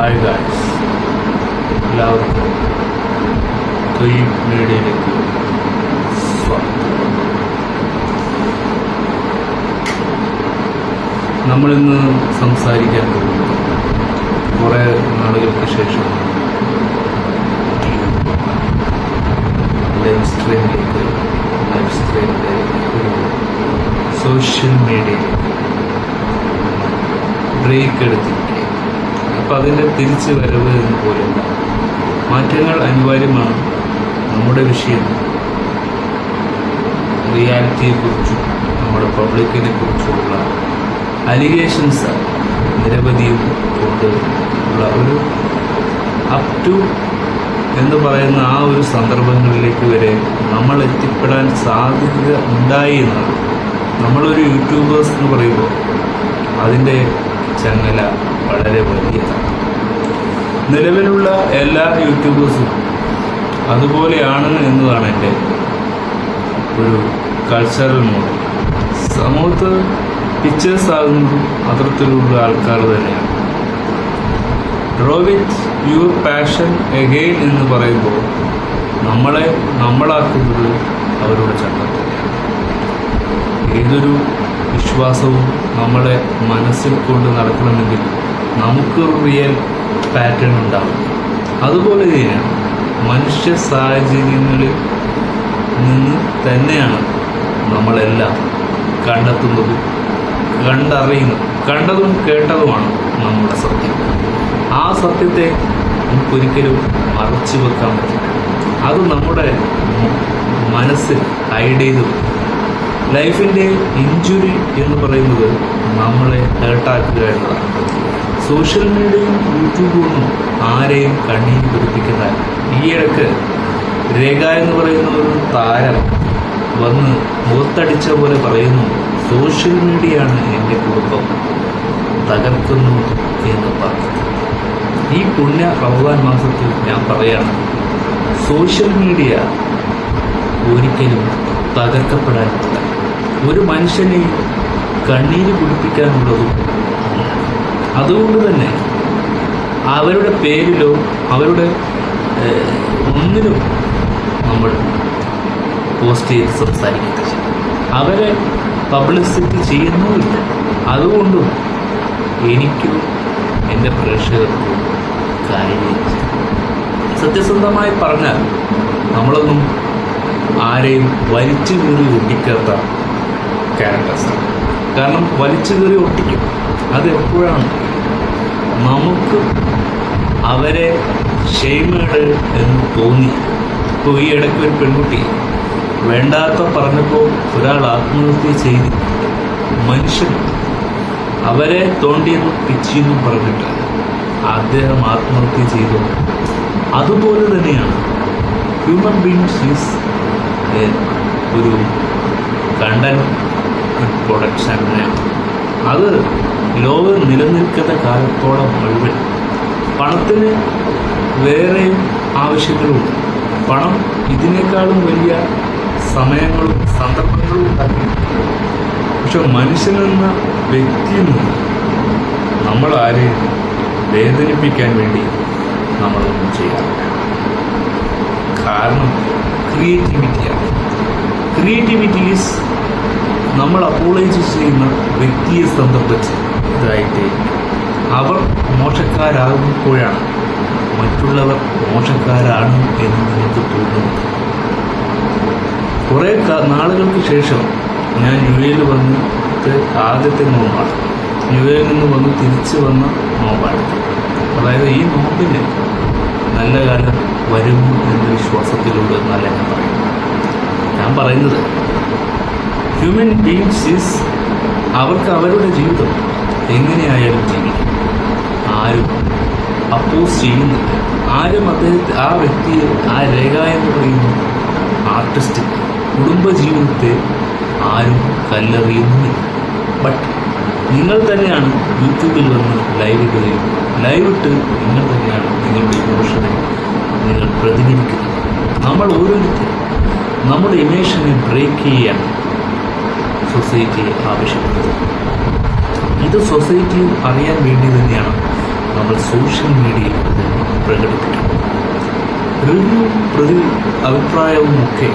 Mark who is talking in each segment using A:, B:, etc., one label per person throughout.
A: Hi guys, എല്ലാവർക്കും തൊയ്യബ് മീഡിയയിലേക്ക് സ്വാഗതം. നമ്മളിന്ന് സംസാരിക്കാൻ പോകുന്നത് കുറേ നാളുകൾക്ക് ശേഷം ലൈവ് സ്ട്രീമിൻ്റെ ഒരു സോഷ്യൽ മീഡിയയിൽ ബ്രേക്ക് എടുത്തിരിക്കുക. അപ്പം അതിൻ്റെ തിരിച്ച് വരവ് എന്ന് പോലും മാറ്റങ്ങൾ അനിവാര്യമാണ്. നമ്മുടെ വിഷയം റിയാലിറ്റിയെക്കുറിച്ചും നമ്മുടെ പബ്ലിക്കിനെ കുറിച്ചുള്ള അലിഗേഷൻസ് നിരവധിയും കൊണ്ട് ഉള്ള ഒരു അപ് ടു എന്ന് പറയുന്ന ആ ഒരു സന്ദർഭങ്ങളിലേക്ക് വരെ നമ്മൾ എത്തിപ്പെടാൻ സാധ്യത ഉണ്ടായി എന്നാണ്. നമ്മളൊരു യൂട്യൂബേഴ്സ് എന്ന് പറയുമ്പോൾ അതിൻ്റെ ചങ്ങല വളരെ വലിയതാണ്. നിലവിലുള്ള എല്ലാ യൂട്യൂബേഴ്സും അതുപോലെയാണ് എന്നതാണ് എൻ്റെ ഒരു കൾച്ചറൽ മോഡ്. സമൂഹത്ത് പിക്ചേഴ്സ് ആകുന്നതും അത്തരത്തിലുള്ള ആൾക്കാർ തന്നെയാണ്. Draw with your passion again എന്ന് പറയുമ്പോൾ നമ്മളെ നമ്മളാക്കുന്നത് അവരുടെ ചട്ടം തന്നെയാണ്. ഏതൊരു വിശ്വാസവും നമ്മളെ മനസ്സിൽ കൊണ്ട് നടക്കണമെങ്കിൽ നമുക്ക് റിയൽ പാറ്റേൺ ഉണ്ടാവും. അതുപോലെ തന്നെയാണ് മനുഷ്യ സാഹചര്യങ്ങളിൽ നിന്ന് തന്നെയാണ് നമ്മളെല്ലാം കണ്ടെത്തുന്നതും കണ്ടറിയുന്നതും. കണ്ടതും കേട്ടതുമാണ് നമ്മുടെ സത്യം. ആ സത്യത്തെ നമുക്കൊരിക്കലും മറച്ചു വെക്കാൻ പറ്റില്ല. അത് നമ്മുടെ മനസ്സിൽ ഹൈഡ് ചെയ്തു. ലൈഫിൻ്റെ ഇഞ്ചുറി എന്ന് പറയുന്നത് നമ്മളെ ഹേർട്ടാക്കുക എന്നതാണ്. സോഷ്യൽ മീഡിയയും യൂട്യൂബൊന്നും ആരെയും കണ്ണീര് പിടിപ്പിക്കുന്ന. ഈയിടക്ക് രേഖ എന്ന് പറയുന്ന ഒരു താരം വന്ന് മുഖത്തടിച്ച പോലെ പറയുന്നു, സോഷ്യൽ മീഡിയയാണ് എൻ്റെ കുടുംബം തകർക്കുന്നു എന്ന് പറഞ്ഞു. ഈ പുണ്യ റമദാൻ മാസത്തിൽ ഞാൻ പറയാണ്, സോഷ്യൽ മീഡിയ ഒരിക്കലും തകർക്കപ്പെടാനില്ല. ഒരു മനുഷ്യനെ കണ്ണീര് കുടിപ്പിക്കാനുള്ളതും അല്ല. അതുകൊണ്ട് തന്നെ അവരുടെ പേരിലോ അവരുടെ ഒന്നിനും നമ്മൾ പോസ്റ്റ് ചെയ്ത് സംസാരിക്കുന്നില്ല. അവരെ പബ്ലിസിറ്റി ചെയ്യുന്നുമില്ല. അതുകൊണ്ടും എനിക്കും എൻ്റെ പ്രേക്ഷകർക്കും കാര്യമില്ല. സത്യസന്ധമായി പറഞ്ഞാൽ നമ്മളൊന്നും ആരെയും വലിച്ചു കീറി ഒട്ടിക്കാത്ത ക്യാരക്ടേഴ്സാണ്. കാരണം വലിച്ചു കീറി ഒട്ടിക്കും. അതെപ്പോഴാണ് നമുക്ക് അവരെ ഷെയ്മേഡ് എന്ന് തോന്നി. ഇപ്പോൾ ഈ ഇടയ്ക്ക് ഒരു പെൺകുട്ടി വേണ്ടാത്ത പറഞ്ഞപ്പോൾ ഒരാൾ ആത്മഹത്യ ചെയ്ത് മനുഷ്യൻ അവരെ തോണ്ടിയെന്നും പിച്ചിയെന്നും പറഞ്ഞിട്ട് അദ്ദേഹം ആത്മഹത്യ ചെയ്തു. അതുപോലെ തന്നെയാണ് ഹ്യൂമൻ ബീങ്സ് ഈസ് ഒരു കണ്ടന്റ് പ്രൊഡക്ഷൻ. അത് ലോകം നിലനിൽക്കുന്ന കാലത്തോളം മുഴുവൻ പണത്തിന് വേറെയും ആവശ്യങ്ങളുണ്ട്. പണം ഇതിനേക്കാളും വലിയ സമയങ്ങളും സന്ദർഭങ്ങളും ഉണ്ടാക്കി. പക്ഷെ മനുഷ്യനെന്ന വ്യക്തിയിൽ നിന്ന് നമ്മൾ ആരെയും വേദനിപ്പിക്കാൻ വേണ്ടി നമ്മളൊന്നും ചെയ്യാറില്ല. കാരണം ക്രിയേറ്റിവിറ്റിയാണ്. ക്രിയേറ്റിവിറ്റി ഈസ് നമ്മൾ അപ്പോളൈസ് ചെയ്യുന്ന വ്യക്തിയെ സംബന്ധിച്ച് ഇതായിട്ട് അവർ മോശക്കാരാകുമ്പോഴാണ് മറ്റുള്ളവർ മോശക്കാരാണ് എന്ന് നമുക്ക് തോന്നുന്നത്. കുറേ നാളുകൾക്ക് ശേഷം ഞാൻ യു എയിൽ വന്നിട്ട് ആദ്യത്തെ നോമ്പാണ്. യു എയിൽ നിന്ന് വന്ന് തിരിച്ചു വന്ന നോമ്പാണ്. അതായത് ഈ നോമ്പിന് നല്ല കാലം വരുമോ എന്ന വിശ്വാസത്തിലൂടെ എന്നല്ല ഞാൻ പറയുന്നത്. ഹ്യൂമൻ ബീങ്സ് ഈസ് അവർക്ക് അവരുടെ ജീവിതം എങ്ങനെയായാലും ജീവിക്കും. ആരും അപ്പോസ് ചെയ്യുന്നില്ല. ആരും അദ്ദേഹത്തെ ആ വ്യക്തിയെ ആ രേഖ എന്ന് പറയുന്ന ആർട്ടിസ്റ്റ് കുടുംബജീവിതത്തെ ആരും കല്ലെറിയുന്നില്ല. ബട്ട് നിങ്ങൾ തന്നെയാണ് യൂട്യൂബിൽ വന്ന് ലൈവ് ഇടുകയും ലൈവിട്ട് നിങ്ങൾ തന്നെയാണ് നിങ്ങളുടെ ഇമോഷനെ നിങ്ങൾ പ്രതികരിക്കുന്നത്. നമ്മൾ ഓരോരുത്തരും നമ്മുടെ ഇമോഷനെ ബ്രേക്ക് ചെയ്യാൻ സൊസൈറ്റി ആവശ്യപ്പെടുന്നത്. ഇത് സൊസൈറ്റി അറിയാൻ വേണ്ടി തന്നെയാണ് നമ്മൾ സോഷ്യൽ മീഡിയയിൽ പ്രകടിപ്പിക്കണം. റിവ്യൂ അഭിപ്രായവും ഒക്കെ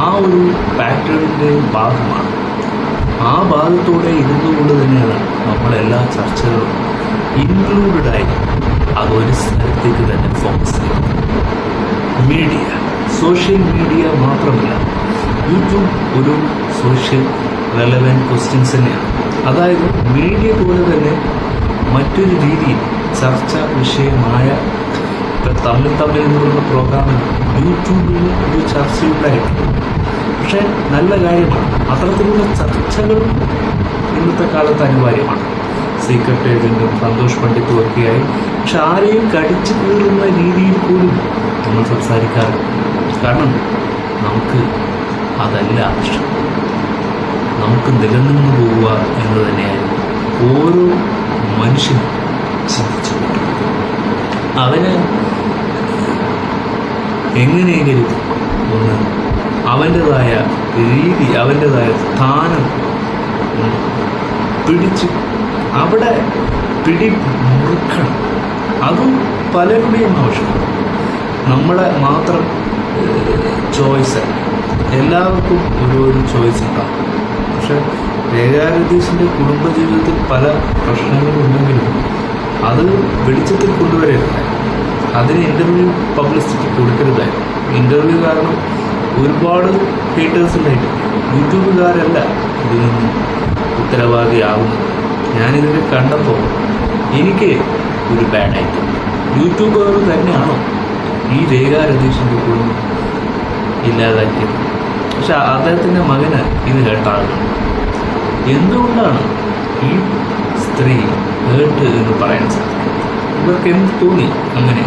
A: ആ ഒരു പാറ്റേണിൻ്റെ ഭാഗമാണ്. ആ ഭാഗത്തോടെ ഇരുന്നുകൊണ്ട് തന്നെയാണ് നമ്മളെല്ലാ ചർച്ചകളും ഇൻക്ലൂഡഡായി അതൊരു സ്ഥലത്തേക്ക് തന്നെ ഫോക്കസ് ചെയ്യുന്നത്. മീഡിയ, സോഷ്യൽ മീഡിയ മാത്രമല്ല, യൂട്യൂബ് ഒരു സോഷ്യൽ റെലവൻറ്റ് ക്വസ്റ്റ്യൻസ് തന്നെയാണ്. അതായത് മീഡിയ പോലെ തന്നെ മറ്റൊരു രീതിയിൽ ചർച്ചാ വിഷയമായ തമ്മിൽ നിന്നുള്ള പ്രോഗ്രാമിൽ യൂട്യൂബിൽ ഒരു ചർച്ചയുണ്ടായിട്ടുണ്ട്. പക്ഷേ നല്ല കാര്യമാണ്, അത്തരത്തിലുള്ള ചർച്ചകളും ഇന്നത്തെ കാലത്ത് അനിവാര്യമാണ്. സീക്രട്ട് ഏജൻറ്റും സന്തോഷ് പണ്ഡിറ്റും ഒക്കെയായി. പക്ഷെ ആരെയും കടിച്ചു കീറുന്ന രീതിയിൽ പോലും നമ്മൾ സംസാരിക്കാറില്ല. കാരണം നമുക്ക് അതല്ല ആവശ്യം. നമുക്ക് നിലനിന്നു പോവുക എന്ന് തന്നെയായിരുന്നു ഓരോ മനുഷ്യനും ചിന്തിച്ചു. അവന് എങ്ങനെയെങ്കിലും ഒന്ന് അവൻ്റെതായ രീതി, അവൻ്റെതായ സ്ഥാനം പിടിച്ച് അവിടെ മുറുക്കണം. അതും പലരുടെയും ആവശ്യമാണ്. നമ്മളെ മാത്രം ചോയ്സ്, എല്ലാവർക്കും ഓരോരോ ചോയ്സ് ഉണ്ടാകും. പക്ഷെ രേഖാ രതീഷിൻ്റെ കുടുംബജീവിതത്തിൽ പല പ്രശ്നങ്ങളുണ്ടെങ്കിലും അത് വെളിച്ചത്തിൽ കൊണ്ടുവരരുത്. അതിന് ഇൻ്റർവ്യൂ പബ്ലിസിറ്റി കൊടുക്കരുതായിരുന്നു. ഇൻ്റർവ്യൂ കാരണം ഒരുപാട് ഹേറ്റേഴ്സ് ഉണ്ടായിട്ടുണ്ട്. യൂട്യൂബുകാരല്ല ഇതിനൊന്നും ഉത്തരവാദിയാവുന്നത്. ഞാനിതൊക്കെ കണ്ടപ്പോൾ എനിക്ക് ഒരു ബാഡായിട്ട്, യൂട്യൂബുകാർ തന്നെയാണോ ഈ രേഖാ രതീഷിൻ്റെ കുടുംബം ഇല്ലാതാക്കിയത്? പക്ഷെ അദ്ദേഹത്തിൻ്റെ മകന് ഇത് കേട്ടാകുന്നു. എന്തുകൊണ്ടാണ് ഈ സ്ത്രീ ഹേർട്ട് എന്ന് പറയാൻ സാധിക്കും? ഇവർക്ക് എന്ത് തോന്നി അങ്ങനെ?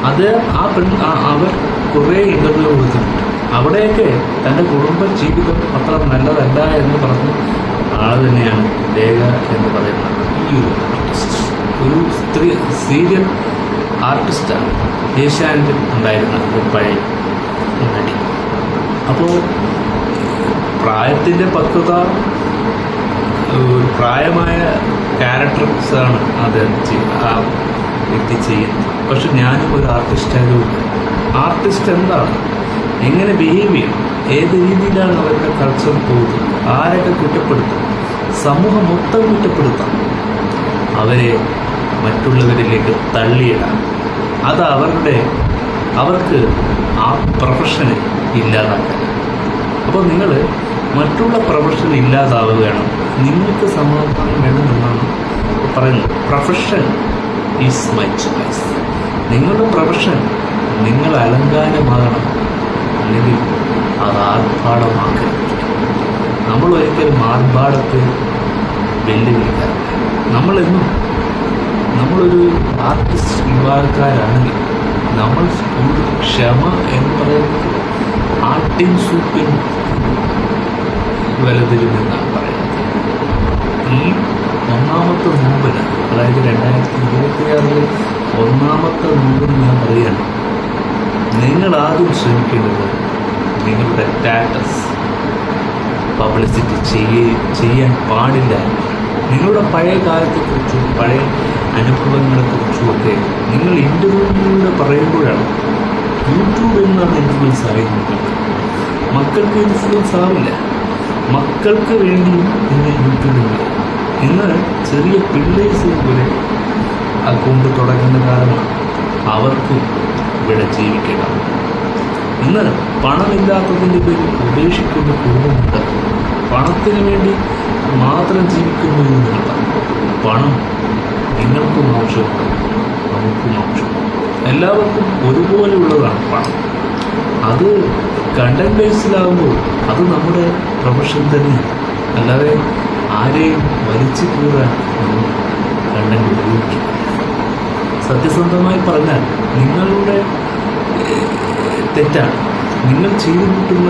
A: അത് അവർ കുറേ ഇൻ്റർവ്യൂ കൊടുത്തിട്ടുണ്ട്. അവിടെയൊക്കെ തൻ്റെ കുടുംബ ജീവിതം അത്ര നല്ലതല്ല എന്ന് പറഞ്ഞ് ആൾ തന്നെയാണ് രേഖ എന്ന് പറയുന്ന ഈ ഒരു ആർട്ടിസ്റ്റ്. ഒരു സ്ത്രീ സീരിയൽ ആർട്ടിസ്റ്റാണ്, ഏഷ്യാനെറ്റിൽ ഉണ്ടായിരുന്ന ഒരു പഴയ നടി. അപ്പോൾ പ്രായത്തിൻ്റെ പക്വത, ഒരു പ്രായമായ ക്യാരക്ടേഴ്സാണ് അദ്ദേഹം ആ വ്യക്തി ചെയ്യുന്നത്. പക്ഷെ ഞാനും ഒരു ആർട്ടിസ്റ്റായതുകൊണ്ട് ആർട്ടിസ്റ്റ് എന്താണ്, എങ്ങനെ ബിഹേവ് ചെയ്യണം, ഏത് രീതിയിലാണ് അവരുടെ കൾച്ചർ പോകുന്നത്, ആരൊക്കെ കുറ്റപ്പെടുത്തും, സമൂഹം മൊത്തം കുറ്റപ്പെടുത്താം, അവരെ മറ്റുള്ളവരിലേക്ക് തള്ളിയിടാം. അത് അവർക്ക് ആ പ്രൊഫഷന് ഇല്ലാതാക്കാൻ. അപ്പോൾ നിങ്ങൾ മറ്റുള്ള പ്രൊഫഷൻ ഇല്ലാതാവുകയാണ്, നിങ്ങൾക്ക് സമാധാനം വേണമെന്നാണ് പറയുന്നത്. Profession is my choice. നിങ്ങളുടെ പ്രൊഫഷൻ നിങ്ങൾ അലങ്കാരമാകണം, അല്ലെങ്കിൽ അത് ആർഭാടമാക്കരുത്. നമ്മൾ ഒരിക്കലും ആർഭാടത്തെ വെല്ലുവിളിക്കാറില്ല. നമ്മളൊരു ആർട്ടിസ്റ്റ് വിഭാഗക്കാരാണെങ്കിൽ നമ്മൾ ക്ഷമ എന്ന് പറയുന്നത് ആട്ടിൻ സൂപ്പിൻ വലതിരുമെന്നാണ് പറയുന്നത്. ഈ ഒന്നാമത്തെ നോമ്പിന്, അതായത് 2026 ഒന്നാമത്തെ നോമ്പിന് ഞാൻ പറയുകയാണ്, നിങ്ങൾ ആദ്യം ശ്രമിക്കേണ്ടത് നിങ്ങളുടെ സ്റ്റാറ്റസ് പബ്ലിസിറ്റി ചെയ്യാൻ പാടില്ല. നിങ്ങളുടെ പഴയ കാലത്തെക്കുറിച്ചും പഴയ അനുഭവങ്ങളെക്കുറിച്ചുമൊക്കെ നിങ്ങൾ ഇൻ്റർവ്യൂവിലൂടെ പറയുമ്പോഴാണ് യൂട്യൂബ് എന്നാണ് ഇൻഫ്ലുവൻസ് ആയിരുന്നത്. മക്കൾക്ക് ഇൻഫ്ലുവൻസ് ആവില്ല. മക്കൾക്ക് വേണ്ടിയും ഇന്ന് യൂട്യൂബില്ല. ഇന്ന് ചെറിയ പിള്ളേഴ്സ് പോലെ അക്കൗണ്ട് തുടങ്ങുന്ന കാലമാണ്. അവർക്കും ഇവിടെ ജീവിക്കണം. ഇന്ന് പണമില്ലാത്തതിൻ്റെ പേരിൽ ഉപേക്ഷിക്കുന്ന കുടുംബമുണ്ട്. പണത്തിന് വേണ്ടി മാത്രം ജീവിക്കുന്നു എന്നല്ല, പണം നിങ്ങൾക്കും ആവശ്യമുണ്ട്, നമുക്കും ആവശ്യമുണ്ട്. എല്ലാവർക്കും ഒരുപോലെയുള്ളതാണ് പണം. അത് കണ്ടന്റ് ബേസിലാകുമ്പോൾ അത് നമ്മുടെ പ്രൊഫഷൻ തന്നെയാണ്. അല്ലാതെ ആരെയും വലിച്ചു കീറാൻ നമ്മൾ കണ്ടന്റ് ഉപയോഗിക്കും. സത്യസന്ധമായി പറഞ്ഞാൽ നിങ്ങളുടെ തെറ്റാണ്, നിങ്ങൾ ചെയ്തു കൂട്ടുന്ന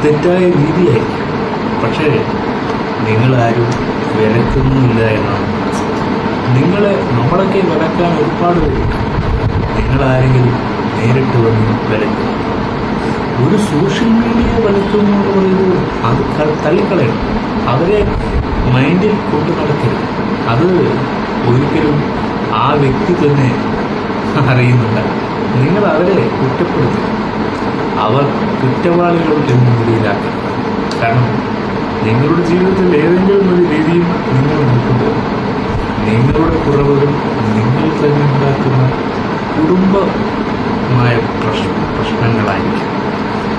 A: തെറ്റായ രീതിയായിരിക്കും. പക്ഷേ നിങ്ങളാരും വിലക്കുന്നുമില്ല എന്നാണ്. നമ്മളൊക്കെ വിലക്കാൻ ഒരുപാട് പേരുണ്ട്. നിങ്ങളാരെങ്കിലും നേരിട്ട് വന്ന് വിലക്കും. ഒരു സോഷ്യൽ മീഡിയ വിലക്കുന്നു എന്ന് പറയുന്നത് അത് തള്ളിക്കളയണം. അവരെ മൈൻഡിൽ കൊണ്ടു നടക്കരുത്. അത് ഒരിക്കലും ആ വ്യക്തി തന്നെ അറിയുന്നില്ല. നിങ്ങൾ അവരെ കുറ്റപ്പെടുത്തി അവർ കുറ്റവാളികൾ എന്ന നിലയിലാക്കണം. കാരണം നിങ്ങളുടെ ജീവിതത്തിൽ ഏതെങ്കിലും ഒരു രീതിയിൽ നിങ്ങൾ നോക്കുമ്പോൾ നിങ്ങളുടെ കുറവുകൾ നിങ്ങൾ തന്നെ ഉണ്ടാക്കുന്ന കുടുംബമായ പ്രശ്നങ്ങളായിരിക്കും.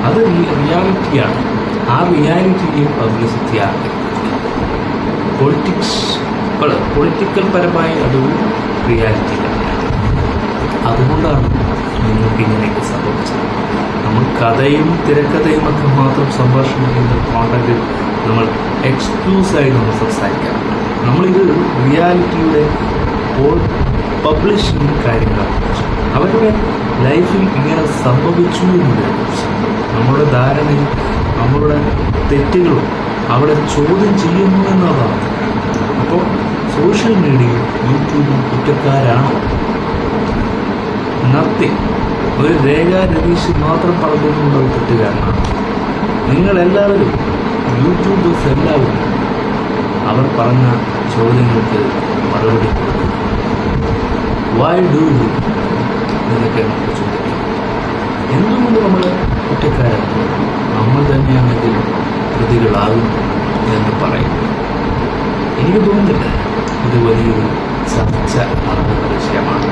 A: അത് റിയാലിറ്റിയാണ്. ആ റിയാലിറ്റിയെ പബ്ലിസിറ്റി ആക്കി പൊളിറ്റിക്കൽ പരമായി അതൊരു റിയാലിറ്റി തന്നെയാണ്. അതുകൊണ്ടാണ് നിങ്ങൾക്ക് ഇങ്ങനെയൊക്കെ സംഭവിച്ചത്. നമ്മൾ കഥയും തിരക്കഥയും ഒക്കെ മാത്രം സംഭാഷണം ചെയ്യുന്ന കോണ്ടന്റ് നമ്മൾ എക്സ്ക്ലൂസായി നമ്മൾ സംസാരിക്കാറുണ്ട്. നമ്മളിത് റിയാലിറ്റിയുടെ പബ്ലിഷിംഗ് കാര്യങ്ങളെക്കുറിച്ച് അവരുടെ ലൈഫിൽ ഇങ്ങനെ സംഭവിച്ചു എന്നതിനെക്കുറിച്ച് നമ്മുടെ ധാരണയും നമ്മളുടെ തെറ്റുകളും അവിടെ ചോദ്യം ചെയ്യുന്നു എന്നതാണ്. അപ്പോൾ സോഷ്യൽ മീഡിയയും യൂട്യൂബും കുറ്റക്കാരാണോ? നത്തിങ്. ഒരു രേഖാ രതീഷ് മാത്രം പറഞ്ഞുകൊണ്ടുള്ള ഒരു തെറ്റുകാരനാണ്. നിങ്ങളെല്ലാവരും യൂട്യൂബേഴ്സ് എല്ലാവരും അവർ പറഞ്ഞ ചോദ്യങ്ങൾക്ക് മറുപടി കൊടുക്കും. വൈ ഡു യു എന്നൊക്കെ നമുക്ക് ചോദിക്കും. എന്തുകൊണ്ട് നമ്മൾ കുറ്റക്കാരാണ്? നമ്മൾ തന്നെയാണെങ്കിൽ പ്രതികളാകും എന്ന് പറയും. എനിക്ക് തോന്നുന്നില്ല ഇത് വലിയൊരു ചർച്ച നടന്ന വിഷയമാണ്.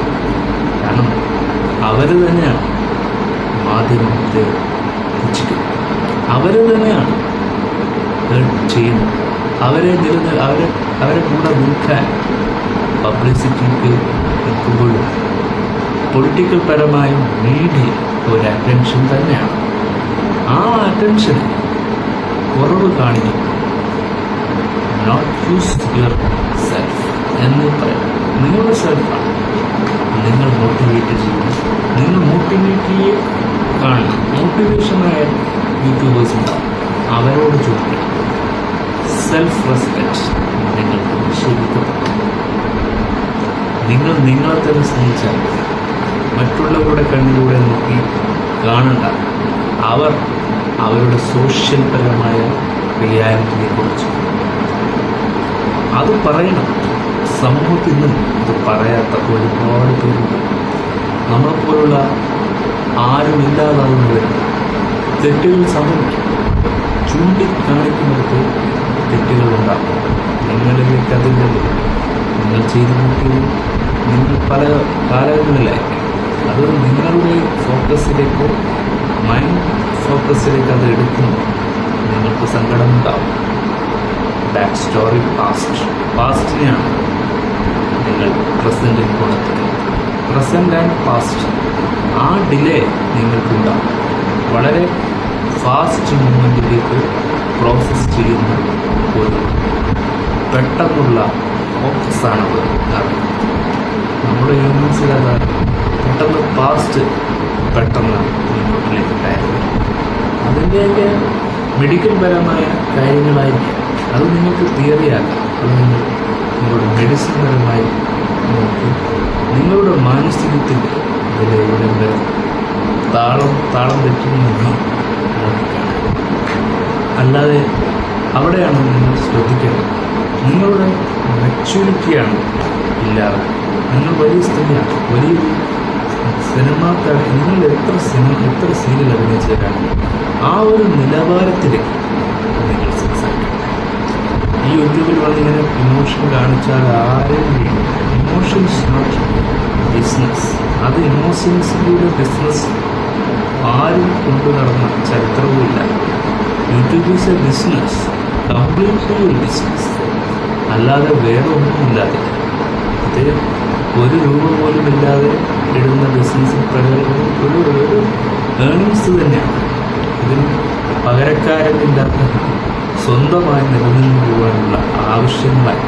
A: കാരണം അവർ തന്നെയാണ് മാധ്യമത്തെ പുച്ഛിക്കുന്നത്. അവർ തന്നെയാണ് ചെയ്യുന്നത്. അവരെ കൂടെ നിൽക്കാൻ പബ്ലിസിറ്റിക്ക് നിൽക്കുമ്പോഴും പൊളിറ്റിക്കൽ പരമായും മീഡിയ ഒരു അറ്റൻഷൻ തന്നെയാണ്. ആ അറ്റൻഷന് കുറവ് കാണിക്കും. നോട്ട് യൂസ് യുവർ സെൽഫ് എന്ന് പറയാം. നിങ്ങളുടെ സെൽഫാണ് നിങ്ങൾ മോട്ടിവേറ്റ് ചെയ്യുന്നത്. നിങ്ങൾ മോട്ടിവേറ്റിയെ കാണണം. മോട്ടിവേഷനായ യൂട്യൂബേഴ്സ് ഉണ്ടാവും. അവരോട് ചോദിക്കണം. സെൽഫ് റെസ്പെക്റ്റ് നിങ്ങൾക്ക് നിഷേധിക്കപ്പെടും. നിങ്ങൾ നിങ്ങളെ തന്നെ സ്നേഹിച്ചാൽ മറ്റുള്ളവരുടെ കണ്ണിലൂടെ നോക്കി കാണണ്ട. അവർ അവരുടെ സോഷ്യൽ പരമായ റിയാലിറ്റിയെക്കുറിച്ച് അത് പറയണം. സമൂഹത്തിൽ നിന്ന് ഇത് പറയാത്ത ഒരുപാട് പേരുണ്ട്. നമ്മളെപ്പോലുള്ള ആരുമില്ലാതാകുന്നവർ തെറ്റുകൾ സംഭവിക്കും. ചൂണ്ടിക്കാണിക്കുന്നിടത്ത് തെറ്റുകളുണ്ടാകും. നിങ്ങളിലേക്ക് അതില്ലല്ലോ. നിങ്ങൾ ചെയ്തു നോക്കിയത് നിങ്ങൾ പല കാലങ്ങളിലായിരിക്കും. അത് നിങ്ങളുടെ ഫോക്കസിലേക്ക് മൈൻഡ് ഫോക്കസിലേക്ക് അത് എടുക്കുമ്പോൾ നിങ്ങൾക്ക് സങ്കടമുണ്ടാവും. ദാറ്റ് സ്റ്റോറി പാസ്റ്റിനെയാണ് നിങ്ങൾ പ്രസൻറ്റിൽ കൊണ്ടെത്തുന്നത്. പ്രസൻറ്റ് ആൻഡ് പാസ്റ്റ് ആ ഡിലേ നിങ്ങൾക്കുണ്ടാവും. വളരെ ഫാസ്റ്റ് മൂവ്മെൻറ്റിലേക്ക് പ്രോസസ്സ് ചെയ്യുന്ന ഒരു പെട്ടെന്നുള്ള ഫോക്കസാണത്. നമ്മുടെ ഹ്യൂമൻസിലത് പെട്ടെന്ന് പാസ്റ്റ് പെട്ടെന്ന് മുന്നോട്ടിലേക്ക് കയറി. അതിൻ്റെയൊക്കെ മെഡിക്കൽ പരമായ കാര്യങ്ങളായിരിക്കും. അത് നിങ്ങൾക്ക് തിയറിയാക്കാം. അത് നിങ്ങളുടെ മെഡിസിൻ പരമായി നോക്കി നിങ്ങളുടെ മാനസികത്തിൽ ഇതിലെവിടെ താളം തെറ്റുന്നു നോക്കിക്കാണാം. അല്ലാതെ അവിടെയാണ് നിങ്ങൾ ശ്രദ്ധിക്കേണ്ടത്. നിങ്ങളുടെ മെച്യൂരിറ്റിയാണ് ഇല്ലാതെ. നിങ്ങൾ വലിയ സ്ത്രീയാണ്, വലിയൊരു സിനിമാക്കാർ. നിങ്ങൾ എത്ര സീരിയൽ അഭിനയിച്ചവരാണ്. ആ ഒരു നിലവാരത്തിലേക്ക് നിങ്ങൾ സംസാരിക്കണം. ഈ യൂട്യൂബിൽ വന്നിങ്ങനെ ഇമോഷൻ കാണിച്ചാൽ ആരും ഇമോഷൻസ് നോട്ട് ബിസിനസ്. അത് ഇമോഷൻസിലൂടെ ബിസിനസ് ആരും കൊണ്ടു നടന്ന ചരിത്രവുമില്ല. YouTube is a business, completely ഒരു ബിസിനസ്. അല്ലാതെ വേറെ ഒന്നുമില്ലാതെ ഇത് ഒരു രൂപ പോലും ഇല്ലാതെ ഇടുന്ന ബിസിനസ് ഒരു ഏണിങ്സ് തന്നെയാണ്. ഇതിന് പകരക്കാരനില്ലാത്ത സ്വന്തമായി നിലനിന്ന് പോകാനുള്ള ആവശ്യങ്ങളായി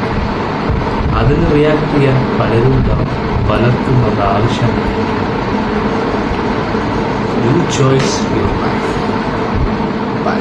A: അതിന് റിയാക്ട് ചെയ്യാൻ പലരും ഉണ്ടാവും. പലർക്കും അത് ആവശ്യമാണ്. You choice your life. By.